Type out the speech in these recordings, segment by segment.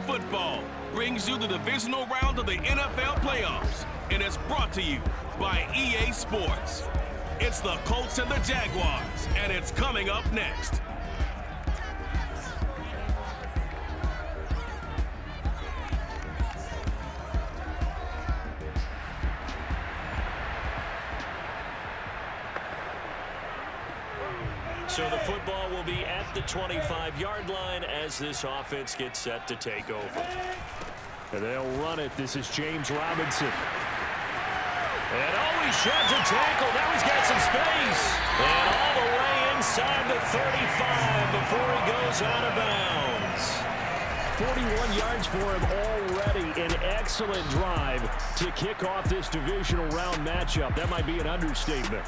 football brings you the divisional round of the NFL playoffs, and it's brought to you by EA Sports. It's the Colts and the Jaguars, and it's coming up next. So the football will be at the 25-yard line as this offense gets set to take over. And they'll run it. This is James Robinson. And he sheds a tackle. Now he's got some space. And all the way inside the 35 before he goes out of bounds. 41 yards for him already. An excellent drive to kick off this divisional round matchup. That might be an understatement.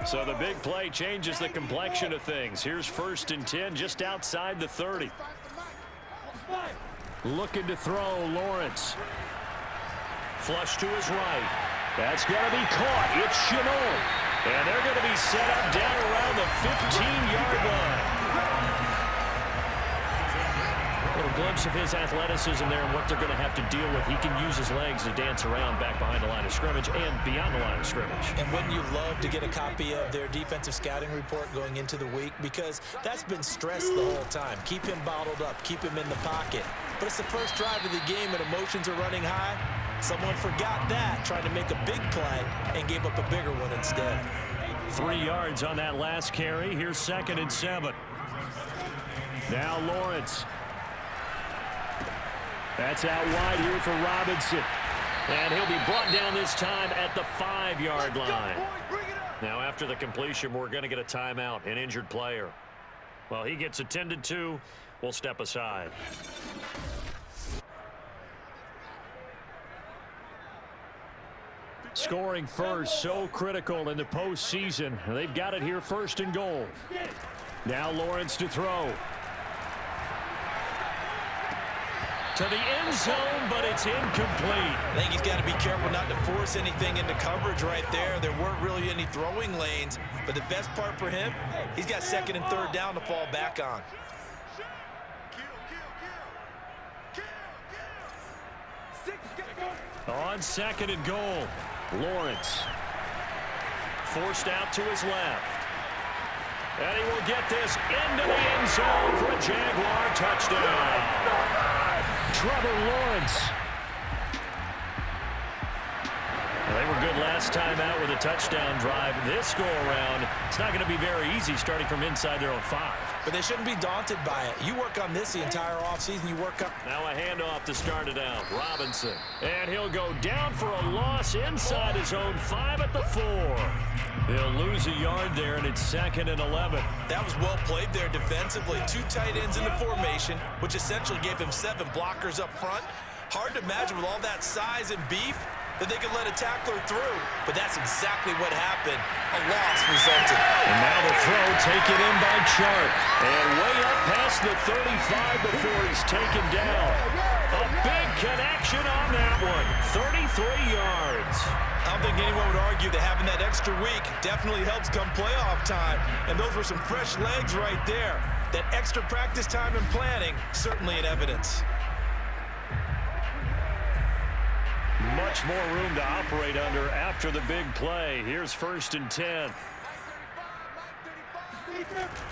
So the big play changes the complexion of things. Here's 1st and 10 just outside the 30. Looking to throw, Lawrence. Flush to his right. That's going to be caught. It's Chenot. And they're going to be set up down around the 15-yard line. A little glimpse of his athleticism there and what they're going to have to deal with. He can use his legs to dance around back behind the line of scrimmage and beyond the line of scrimmage. And wouldn't you love to get a copy of their defensive scouting report going into the week? Because that's been stressed the whole time. Keep him bottled up. Keep him in the pocket. But it's the first drive of the game and emotions are running high. Someone forgot that, trying to make a big play and gave up a bigger one instead. 3 yards on that last carry. Here's 2nd and 7. Now Lawrence. That's out wide here for Robinson. And he'll be brought down this time at the 5-yard line. Now after the completion, we're going to get a timeout, an injured player. Well, he gets attended to. We'll step aside. Scoring first, so critical in the postseason. They've got it here 1st and goal. Now Lawrence to throw. To the end zone, but it's incomplete. I think he's got to be careful not to force anything into coverage right there. There weren't really any throwing lanes, but the best part for him, he's got 2nd and 3rd down to fall back on. On 2nd and goal, Lawrence forced out to his left. And he will get this into the end zone for a Jaguar touchdown. Trevor Lawrence. Well, they were good last time out with a touchdown drive. This go-around, it's not going to be very easy starting from inside their own 5. But they shouldn't be daunted by it. You work on this the entire offseason. You work up. Now a handoff to start it out. Robinson. And he'll go down for a loss inside his own 5 at the 4. They'll lose a yard there, and it's 2nd and 11. That was well played there defensively. 2 tight ends in the formation, which essentially gave him 7 blockers up front. Hard to imagine with all that size and beef that they could let a tackler through. But that's exactly what happened. A loss resulted. And now the throw taken in by Chark. And way up past the 35 before he's taken down. A big connection on that one. 33 yards. I don't think anyone would argue that having that extra week definitely helps come playoff time. And those were some fresh legs right there. That extra practice time and planning, certainly in evidence. Much more room to operate under after the big play. Here's 1st and 10.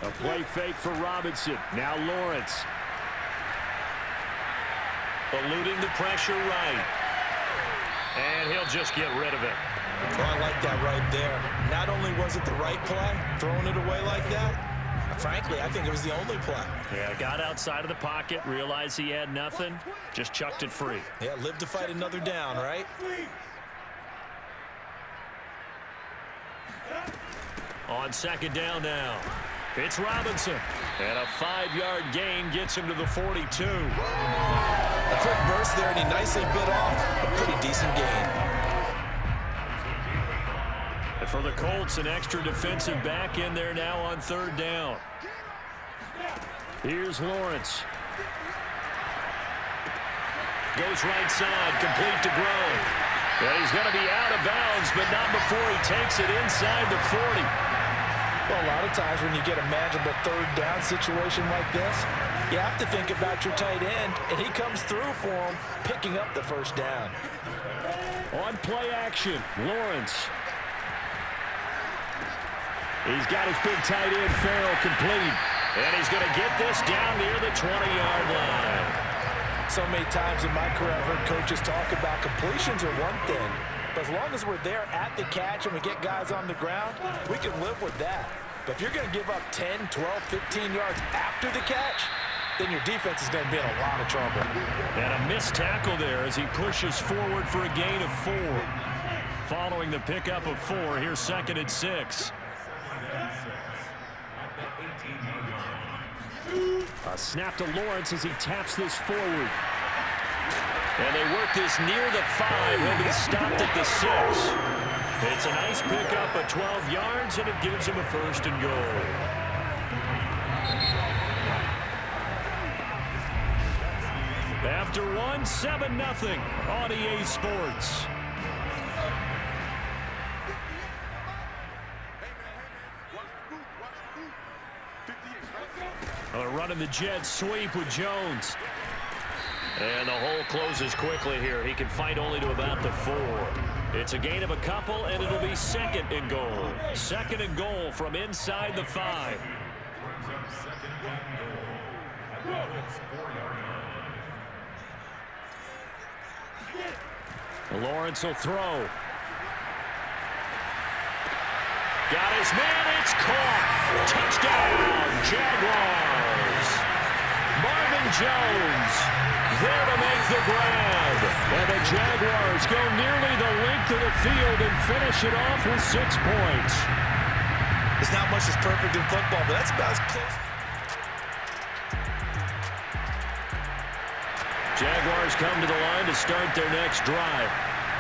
A play fake for Robinson. Now Lawrence. Eluding the pressure right. And he'll just get rid of it. Oh, I like that right there. Not only was it the right play, throwing it away like that, frankly, I think it was the only play. Yeah, got outside of the pocket, realized he had nothing, just chucked it free. Yeah, live to fight another down, right? On 2nd down now, it's Robinson. And a 5-yard gain gets him to the 42. A quick burst there, and he nicely bit off a pretty decent gain. And for the Colts, an extra defensive back in there now on 3rd down. Here's Lawrence. Goes right side, complete to Grove. And he's going to be out of bounds, but not before he takes it inside the 40. Well, a lot of times when you get a manageable third down situation like this, you have to think about your tight end, and he comes through for him, picking up the first down. On play action, Lawrence. He's got his big tight end, Farrell, complete. And he's going to get this down near the 20-yard line. So many times in my career, I've heard coaches talk about completions are one thing, but as long as we're there at the catch and we get guys on the ground, we can live with that. But if you're going to give up 10, 12, 15 yards after the catch, then your defense is going to be in a lot of trouble. And a missed tackle there as he pushes forward for a gain of 4. Following the pickup of 4, here's 2nd and 6. A snap to Lawrence as he taps this forward. And they work this near the 5. He'll be stopped at the 6. It's a nice pickup of 12 yards, and it gives him a 1st and goal. After 1, 7-0 on EA Sports. Running the jet sweep with Jones. And the hole closes quickly here. He can fight only to about the 4. It's a gain of a couple, and it'll be 2nd and goal. 2nd and goal from inside the 5. Lawrence will throw. Got his man. It's caught. Touchdown, Jaguars. Marvin Jones there to make the grab. And the Jaguars go nearly the length of the field and finish it off with 6 points. There's not much that's perfect in football, but that's about as close. Jaguars come to the line to start their next drive.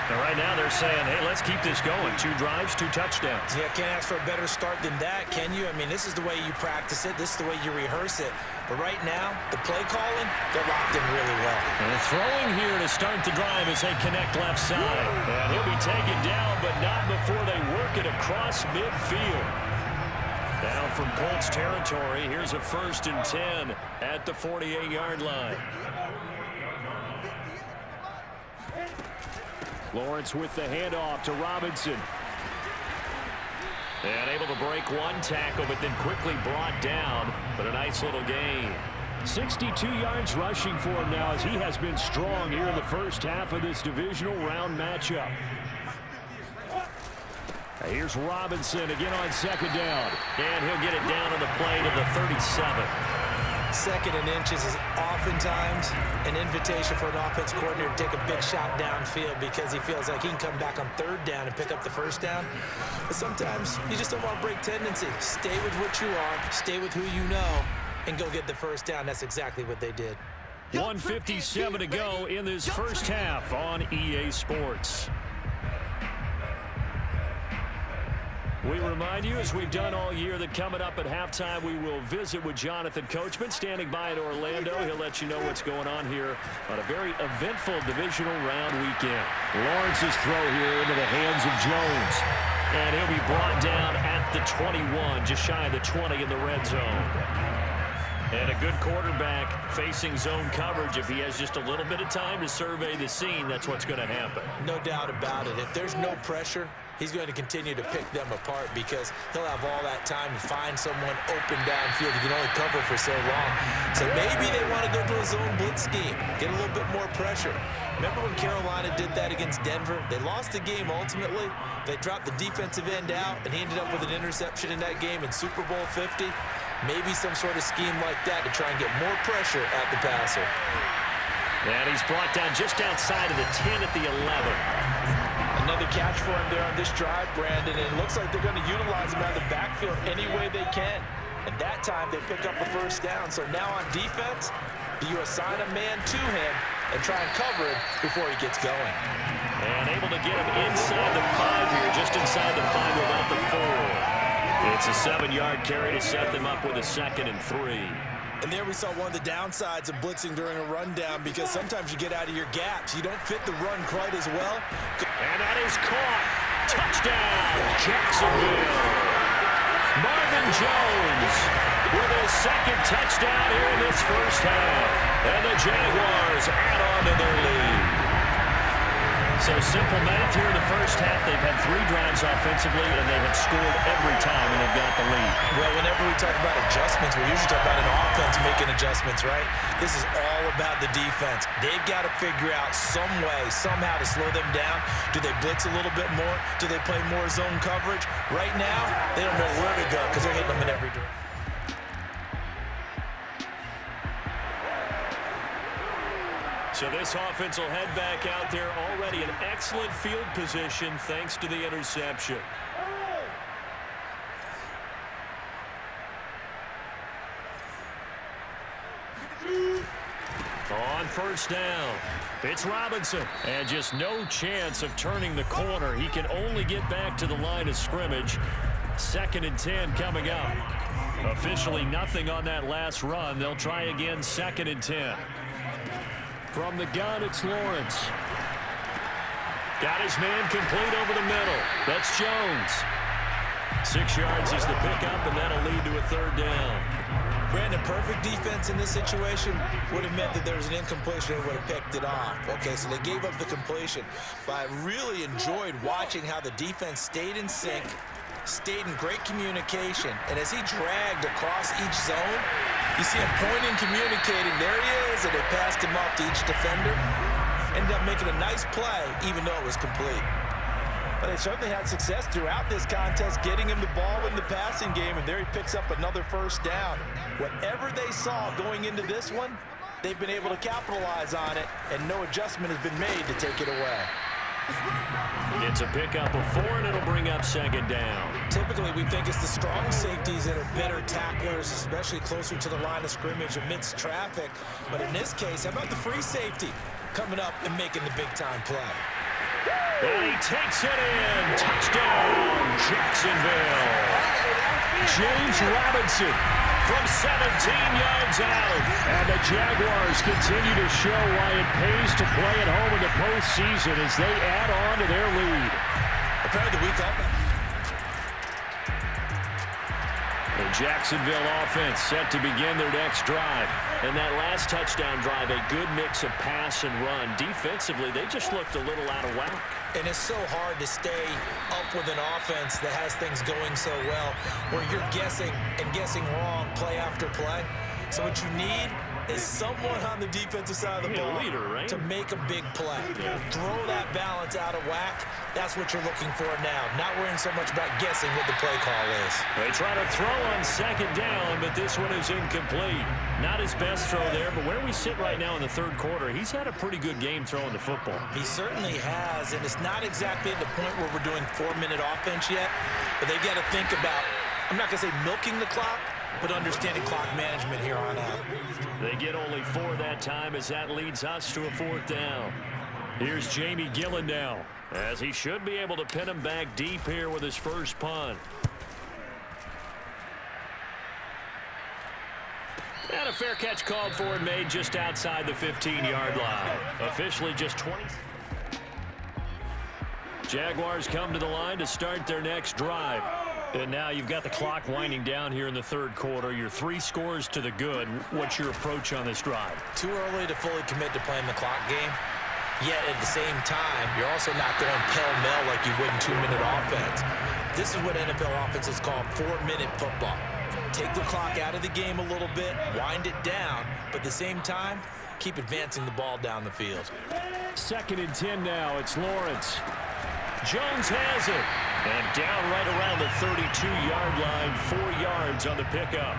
And right now they're saying, hey, let's keep this going. 2 drives, 2 touchdowns. Yeah, can't ask for a better start than that, can you? I mean, this is the way you practice it. This is the way you rehearse it. But right now, the play calling, they're locked in really well. And the throwing here to start the drive as they connect left side. And he'll be taken down, but not before they work it across midfield. Now from Colts territory, here's a 1st and 10 at the 48-yard line. Lawrence with the handoff to Robinson. And able to break 1 tackle, but then quickly brought down. But a nice little gain. 62 yards rushing for him now as he has been strong here in the first half of this divisional round matchup. Here's Robinson again on 2nd down. And he'll get it down on the play to the 37. 2nd and inches is oftentimes an invitation for an offense coordinator to take a big shot downfield because he feels like he can come back on 3rd down and pick up the 1st down. But sometimes you just don't want to break tendency. Stay with what you are, stay with who you know, and go get the 1st down. That's exactly what they did. 1:57 to go in this first half on EA Sports. We remind you, as we've done all year, that coming up at halftime, we will visit with Jonathan Coachman, standing by in Orlando. He'll let you know what's going on here on a very eventful divisional round weekend. Lawrence's throw here into the hands of Jones. And he'll be brought down at the 21, just shy of the 20 in the red zone. And a good quarterback facing zone coverage. If he has just a little bit of time to survey the scene, that's what's going to happen. No doubt about it. If there's no pressure, he's going to continue to pick them apart because he'll have all that time to find someone open downfield. He can only cover for so long. So maybe they want to go to a zone blitz scheme, get a little bit more pressure. Remember when Carolina did that against Denver? They lost the game ultimately. They dropped the defensive end out, and he ended up with an interception in that game in Super Bowl 50. Maybe some sort of scheme like that to try and get more pressure at the passer. And he's brought down just outside of the 10 at the 11. Another catch for him there on this drive, Brandon, and it looks like they're going to utilize him out of the backfield any way they can. And that time they pick up the 1st down. So now on defense, do you assign a man to him and try and cover him before he gets going? And able to get him inside the 5 here, just inside the 5 without the 4. It's a 7-yard carry to set them up with a 2nd and 3. And there we saw one of the downsides of blitzing during a rundown, because sometimes you get out of your gaps. You don't fit the run quite as well. And that is caught. Touchdown, Jacksonville. Marvin Jones with his second touchdown here in this first half. And the Jaguars add on to their lead. So simple math here in the first half. They've had 3 drives offensively, and they have scored every time, and they've got the lead. Well, whenever we talk about adjustments, we usually talk about an offense making adjustments, right? This is all about the defense. They've got to figure out some way, somehow to slow them down. Do they blitz a little bit more? Do they play more zone coverage? Right now, they don't know where to go because they're hitting them in every direction. So this offense will head back out there, already in excellent field position thanks to the interception. On first down, it's Robinson. And just no chance of turning the corner. He can only get back to the line of scrimmage. 2nd and 10 coming up. Officially nothing on that last run. They'll try again, 2nd and 10. From the gun, it's Lawrence. Got his man complete over the middle. That's Jones. 6 yards is the pickup, and that'll lead to a 3rd down. Brandon, perfect defense in this situation would have meant that there was an incompletion and would have picked it off. Okay, so they gave up the completion. But I really enjoyed watching how the defense stayed in sync, stayed in great communication, and as he dragged across each zone, you see him pointing, communicating. There he is, and they passed him off to each defender. Ended up making a nice play, even though it was complete. But they certainly had success throughout this contest, getting him the ball in the passing game, and there he picks up another 1st down. Whatever they saw going into this one, they've been able to capitalize on it, and no adjustment has been made to take it away. It's a pickup of 4, and it'll bring up 2nd down. Typically, we think it's the strong safeties that are better tacklers, especially closer to the line of scrimmage amidst traffic. But in this case, how about the free safety coming up and making the big-time play? And he takes it in. Touchdown, Jacksonville. James Robinson from 17 yards out. And the Jaguars continue to show why it pays to play at home in the postseason as they add on to their lead. Apparently the week up. The Jacksonville offense set to begin their next drive. And that last touchdown drive, a good mix of pass and run. Defensively, they just looked a little out of whack. And it's so hard to stay up with an offense that has things going so well, where you're guessing and guessing wrong play after play. So what you need is someone on the defensive side of the ball leader, right? to make a big play. Throw that balance out of whack. That's what you're looking for now. Not worrying so much about guessing what the play call is. They try to throw on 2nd down, but this one is incomplete. Not his best throw there, but where we sit right now in the 3rd quarter, he's had a pretty good game throwing the football. He certainly has, and it's not exactly at the point where we're doing 4-minute offense yet, but they've got to think about, I'm not going to say milking the clock, but understanding clock management here on out. They get only 4 that time as that leads us to a 4th down. Here's Jamie Gillen now, as he should be able to pin him back deep here with his first punt. And a fair catch called for and made just outside the 15-yard line. Officially just 20. Jaguars come to the line to start their next drive. And now you've got the clock winding down here in the 3rd quarter. You're 3 scores to the good. What's your approach on this drive? Too early to fully commit to playing the clock game. Yet at the same time, you're also not going pell-mell like you would in 2-minute offense. This is what NFL offenses call 4-minute football. Take the clock out of the game a little bit, wind it down, but at the same time, keep advancing the ball down the field. 2nd and 10 now. It's Lawrence. Jones has it. And down right around the 32-yard line, 4 yards on the pickup.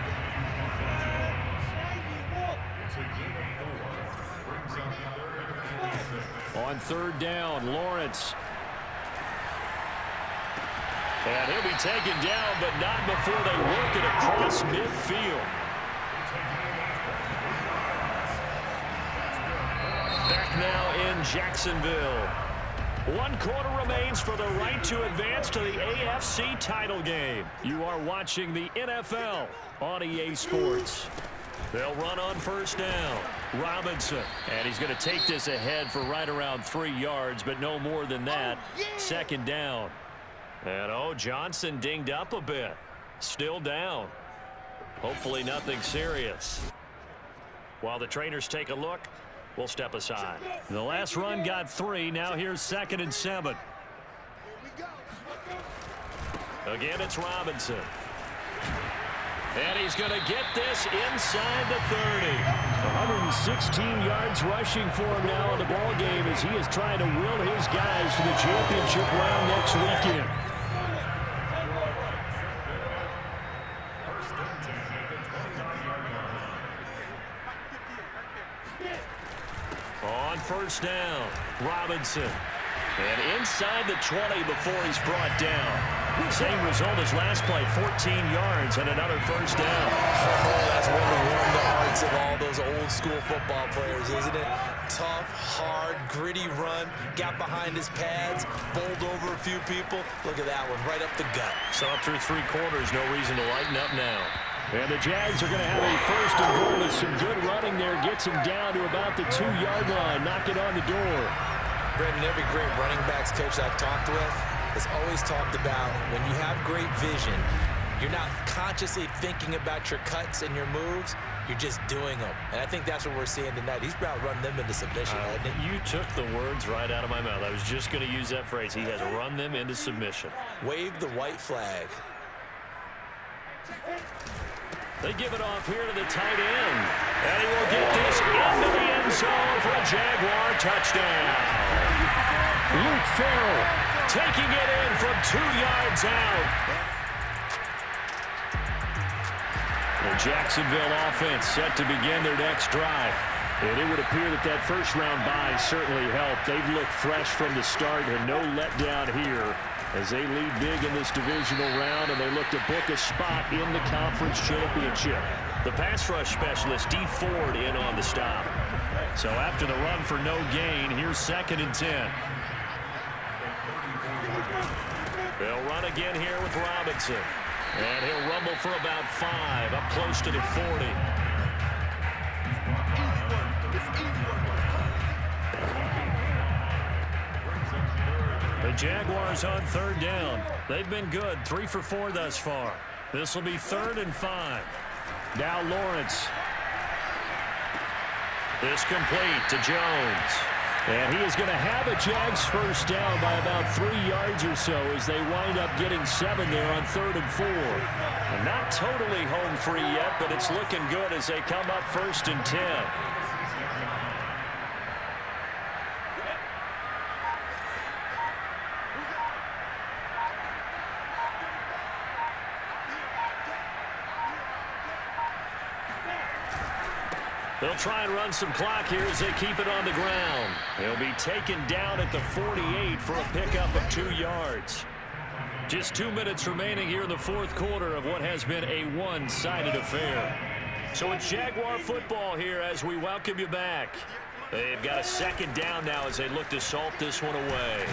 On 3rd down, Lawrence. And he'll be taken down, but not before they work it across midfield. Back now in Jacksonville. 1 quarter remains for the right to advance to the AFC title game. You are watching the NFL on EA Sports. They'll run on first down. Robinson. And he's going to take this ahead for right around 3 yards, but no more than that. Second down. And, Johnson dinged up a bit. Still down. Hopefully nothing serious. While the trainers take a look, we'll step aside. The last run got 3. Now here's 2nd and 7. Again, it's Robinson. And he's going to get this inside the 30. 116 yards rushing for him now in the ball game as he is trying to will his guys to the championship round next weekend. On first down, Robinson. And inside the 20 before he's brought down. Same result as last play, 14 yards and another first down. Oh, that's one to warm the hearts of all those old school football players, isn't it? Tough, hard, gritty run, got behind his pads, bowled over a few people. Look at that one, right up the gut. Saw it through 3 quarters, no reason to lighten up now. And the Jags are going to have a first and goal with some good running there. Gets him down to about the 2-yard line. Knock it on the door. Brendan, every great running backs coach I've talked with has always talked about when you have great vision, you're not consciously thinking about your cuts and your moves. You're just doing them. And I think that's what we're seeing tonight. He's about run them into submission, hasn't he? You took the words right out of my mouth. I was just going to use that phrase. He has run them into submission. Wave the white flag. They give it off here to the tight end. And he will get this into the end zone for a Jaguar touchdown. Luke Farrell taking it in from 2 yards out. The Jacksonville offense set to begin their next drive. And it would appear that that first-round bye certainly helped. They've looked fresh from the start and no letdown here as they lead big in this divisional round, and they look to book a spot in the conference championship. The pass rush specialist, D. Ford, in on the stop. So after the run for no gain, here's 2nd and 10. They'll run again here with Robinson. And he'll rumble for about 5, up close to the 40. The Jaguars on 3rd down. They've been good, 3 for 4 thus far. This will be 3rd and 5. Now Lawrence. This complete to Jones. And he is going to have a Jags first down by about 3 yards or so as they wind up getting 7 there on 3rd and 4. And not totally home free yet, but it's looking good as they come up 1st and 10. They'll try and run some clock here as they keep it on the ground. He'll be taken down at the 48 for a pickup of 2 yards. Just 2 minutes remaining here in the 4th quarter of what has been a one-sided affair. So it's Jaguar football here as we welcome you back. They've got a 2nd down now as they look to salt this one away.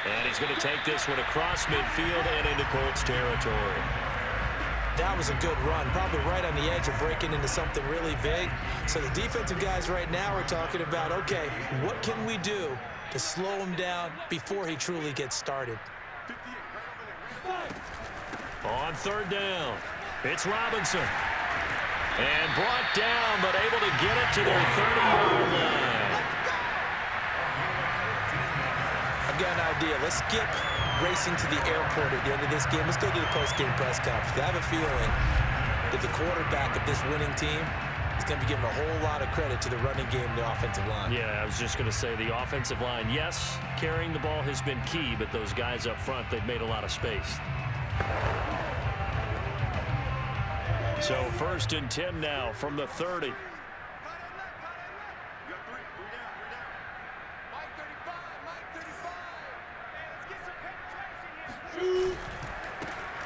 And he's going to take this one across midfield and into Colts territory. That was a good run, probably right on the edge of breaking into something really big. So the defensive guys right now are talking about, okay, what can we do to slow him down before he truly gets started? On 3rd down, it's Robinson. And brought down, but able to get it to their 30-yard line. I've got an idea. Let's skip racing to the airport at the end of this game. Let's go to the post-game press conference. I have a feeling that the quarterback of this winning team is going to be giving a whole lot of credit to the running game and the offensive line. Yeah, I was just going to say the offensive line, yes, carrying the ball has been key, but those guys up front, they've made a lot of space. So 1st and 10 now from the 30.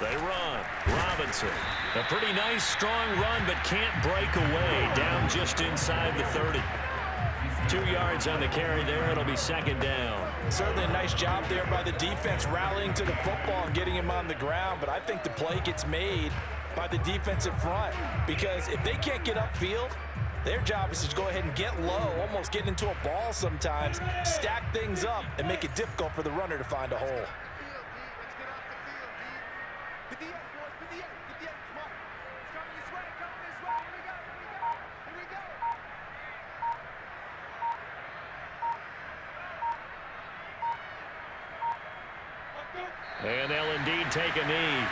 They run. Robinson. A pretty nice, strong run, but can't break away. Down just inside the 30. 2 yards on the carry there. It'll be 2nd down. Certainly a nice job there by the defense rallying to the football and getting him on the ground, but I think the play gets made by the defensive front, because if they can't get upfield, their job is to go ahead and get low, almost get into a ball sometimes, stack things up, and make it difficult for the runner to find a hole. And they'll indeed take a knee.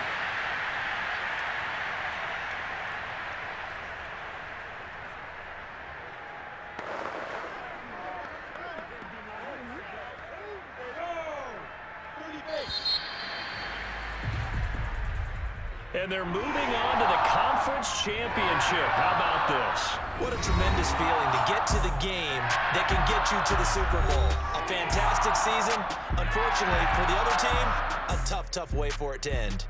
And they're moving on to the conference championship. How about this? What a tremendous feeling to get to the game that can get you to the Super Bowl. A fantastic season. Unfortunately for the other team, a tough way for it to end.